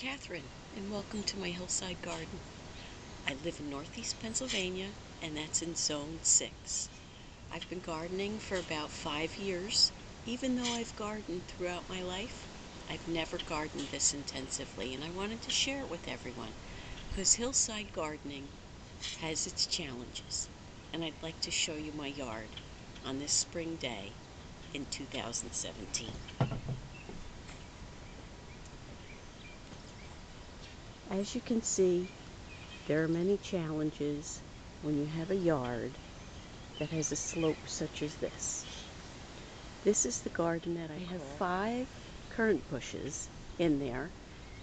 Catherine, and welcome to my hillside garden. I live in northeast Pennsylvania, and that's in Zone 6. I've been gardening for about 5 years. Even though I've gardened throughout my life, I've never gardened this intensively, and I wanted to share it with everyone because hillside gardening has its challenges, and I'd like to show you my yard on this spring day in 2017. As you can see, there are many challenges when you have a yard that has a slope such as this. This is the garden that I have 5 currant bushes in there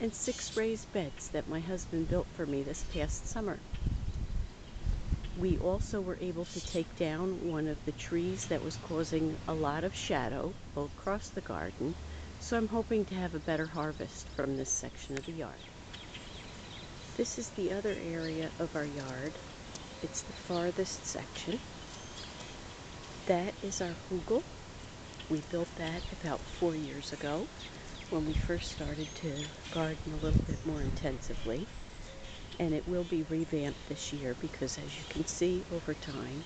and 6 raised beds that my husband built for me this past summer. We also were able to take down one of the trees that was causing a lot of shadow all across the garden, so I'm hoping to have a better harvest from this section of the yard. This is the other area of our yard. It's the farthest section. That is our hugel. We built that about 4 years ago when we first started to garden a little bit more intensively. And it will be revamped this year because, as you can see over time,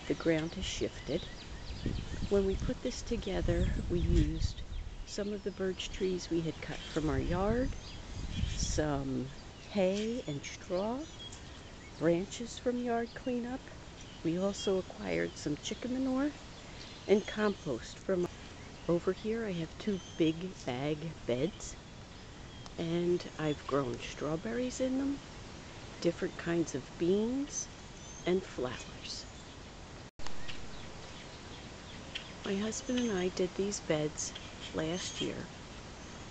the ground has shifted. When we put this together, we used some of the birch trees we had cut from our yard, some hay and straw, branches from yard cleanup. We also acquired some chicken manure and compost from over here. I have 2 big bag beds, and I've grown strawberries in them, different kinds of beans, and flowers. My husband and I did these beds last year.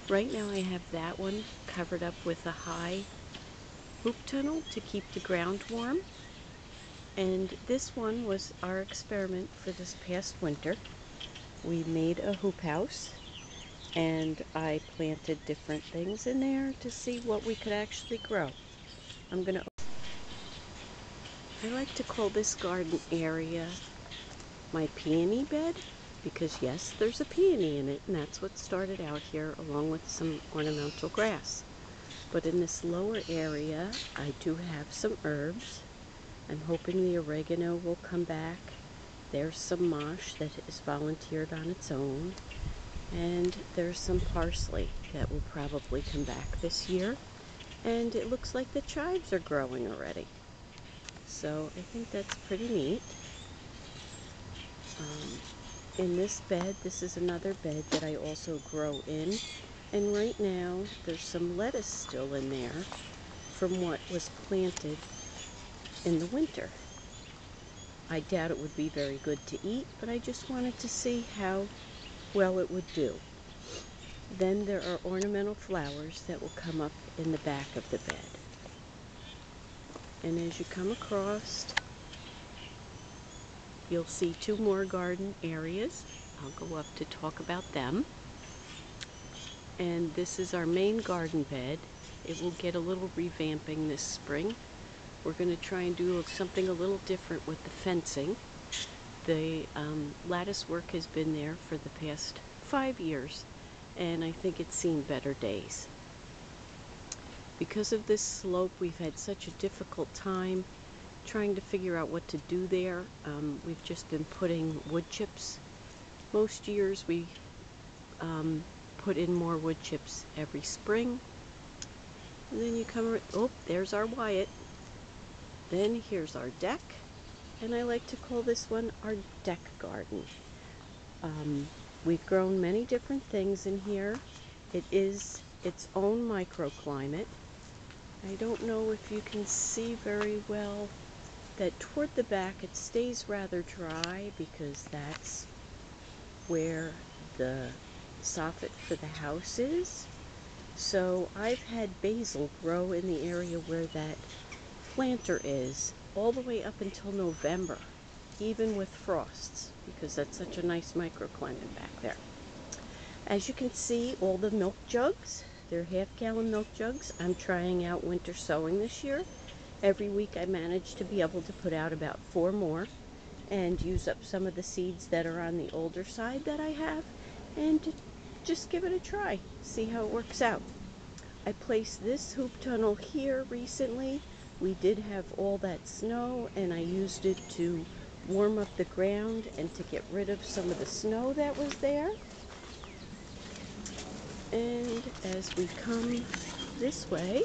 Right now I have that one covered up with a high hoop tunnel to keep the ground warm, and this one was our experiment for this past winter. We made a hoop house and I planted different things in there to see what we could actually grow. I like to call this garden area my peony bed because yes, there's a peony in it, and that's what started out here along with some ornamental grass. But in this lower area, I do have some herbs. I'm hoping the oregano will come back. There's some mosh that is volunteered on its own. And there's some parsley that will probably come back this year. And it looks like the chives are growing already. So I think that's pretty neat. In this bed, this is another bed that I also grow in. And right now, there's some lettuce still in there from what was planted in the winter. I doubt it would be very good to eat, but I just wanted to see how well it would do. Then there are ornamental flowers that will come up in the back of the bed. And as you come across, you'll see 2 more garden areas. I'll go up to talk about them. And this is our main garden bed. It will get a little revamping this spring. We're going to try and do something a little different with the fencing. The lattice work has been there for the past 5 years, and I think it's seen better days. Because of this slope, we've had such a difficult time trying to figure out what to do there. We've just been putting wood chips. Most years we put in more wood chips every spring. And then you come, oh, there's our Wyatt. Then here's our deck, and I like to call this one our deck garden. We've grown many different things in here. It is its own microclimate. I don't know if you can see very well that toward the back it stays rather dry because that's where the soffit for the house is. So I've had basil grow in the area where that planter is all the way up until November, even with frosts, because that's such a nice microclimate back there. As you can see, all the milk jugs, they're half-gallon milk jugs. I'm trying out winter sowing this year. Every week I manage to be able to put out about 4 more and use up some of the seeds that are on the older side that I have, and just give it a try, see how it works out. I placed this hoop tunnel here recently. We did have all that snow and I used it to warm up the ground and to get rid of some of the snow that was there. And as we come this way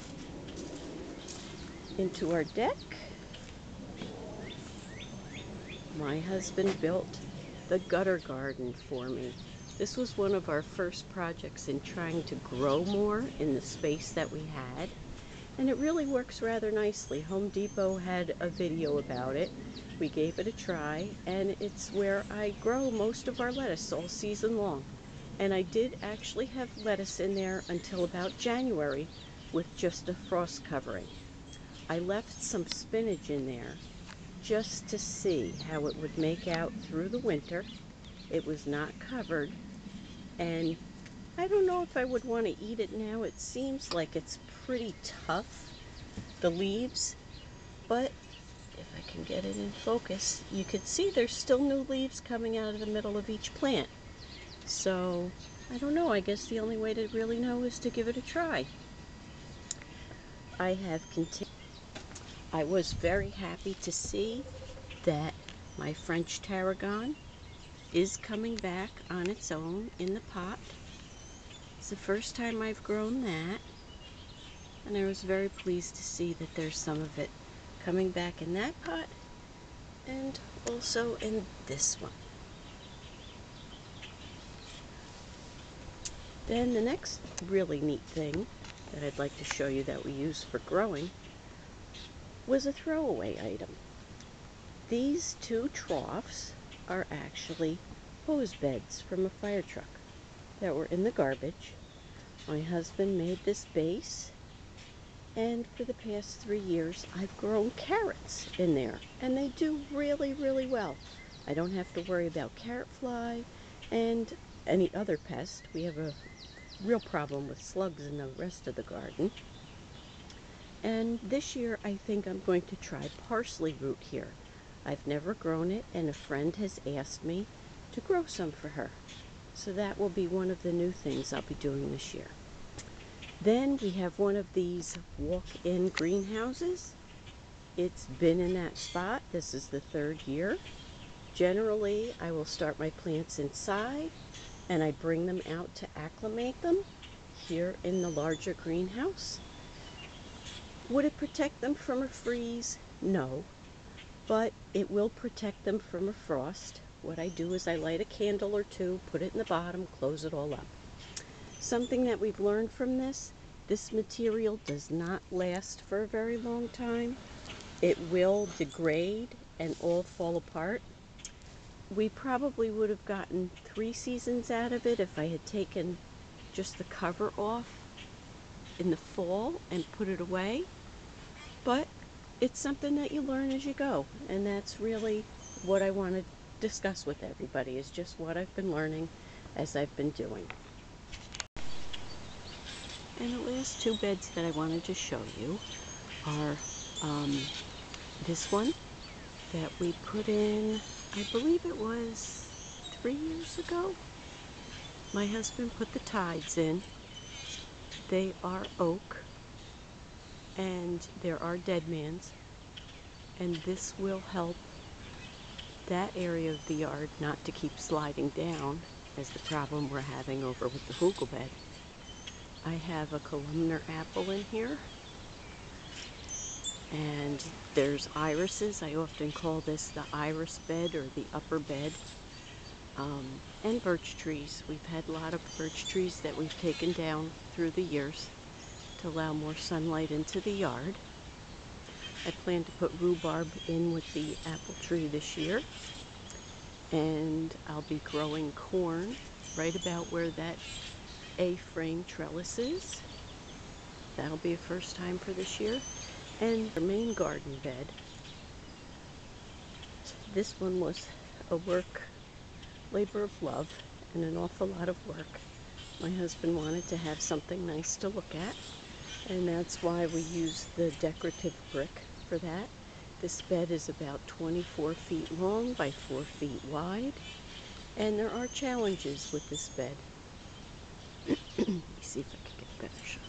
into our deck, my husband built the gutter garden for me. This was one of our first projects in trying to grow more in the space that we had. And it really works rather nicely. Home Depot had a video about it. We gave it a try, and it's where I grow most of our lettuce all season long. And I did actually have lettuce in there until about January with just a frost covering. I left some spinach in there just to see how it would make out through the winter. It was not covered, and I don't know if I would want to eat it now. It seems like it's pretty tough, the leaves, but if I can get it in focus, you can see there's still new leaves coming out of the middle of each plant. So, I don't know, I guess the only way to really know is to give it a try. I was very happy to see that my French tarragon is coming back on its own in the pot. It's the first time I've grown that, and I was very pleased to see that there's some of it coming back in that pot and also in this one. Then the next really neat thing that I'd like to show you that we use for growing was a throwaway item. These two troughs are actually hose beds from a fire truck that were in the garbage. My husband made this base, and for the past 3 years I've grown carrots in there, and they do really, really well. I don't have to worry about carrot fly and any other pest. We have a real problem with slugs in the rest of the garden. And this year I think I'm going to try parsley root here. I've never grown it, and a friend has asked me to grow some for her. So that will be one of the new things I'll be doing this year. Then we have one of these walk-in greenhouses. It's been in that spot. This is the 3rd year. Generally, I will start my plants inside and I bring them out to acclimate them here in the larger greenhouse. Would it protect them from a freeze? No, but it will protect them from a frost. What I do is I light a candle or two, put it in the bottom, close it all up. Something that we've learned from this material does not last for a very long time. It will degrade and all fall apart. We probably would have gotten 3 seasons out of it if I had taken just the cover off in the fall and put it away. But it's something that you learn as you go, and that's really what I want to discuss with everybody, is just what I've been learning as I've been doing. And the last 2 beds that I wanted to show you are this one that we put in, I believe it was 3 years ago. My husband put the tides in. They are oak, and there are deadmans, and this will help that area of the yard not to keep sliding down as the problem we're having over with the hugel bed. I have a columnar apple in here, and there's irises. I often call this the iris bed or the upper bed, and birch trees. We've had a lot of birch trees that we've taken down through the years to allow more sunlight into the yard. I plan to put rhubarb in with the apple tree this year, and I'll be growing corn right about where that A-frame trellis is. That'll be a first time for this year. And the main garden bed, this one was a labor of love and an awful lot of work. My husband wanted to have something nice to look at, and that's why we used the decorative brick for that. This bed is about 24 feet long by 4 feet wide, and there are challenges with this bed. Let me see if I can get a better shot.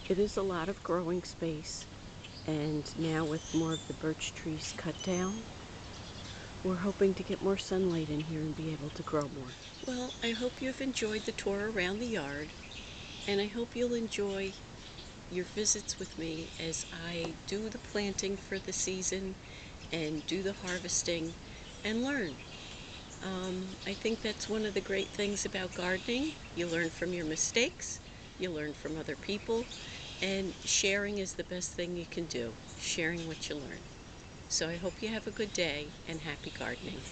It is a lot of growing space, and now with more of the birch trees cut down, we're hoping to get more sunlight in here and be able to grow more. Well, I hope you've enjoyed the tour around the yard, and I hope you'll enjoy your visits with me as I do the planting for the season and do the harvesting and learn. I think that's one of the great things about gardening. You learn from your mistakes, you learn from other people, and sharing is the best thing you can do, sharing what you learn. So I hope you have a good day and happy gardening.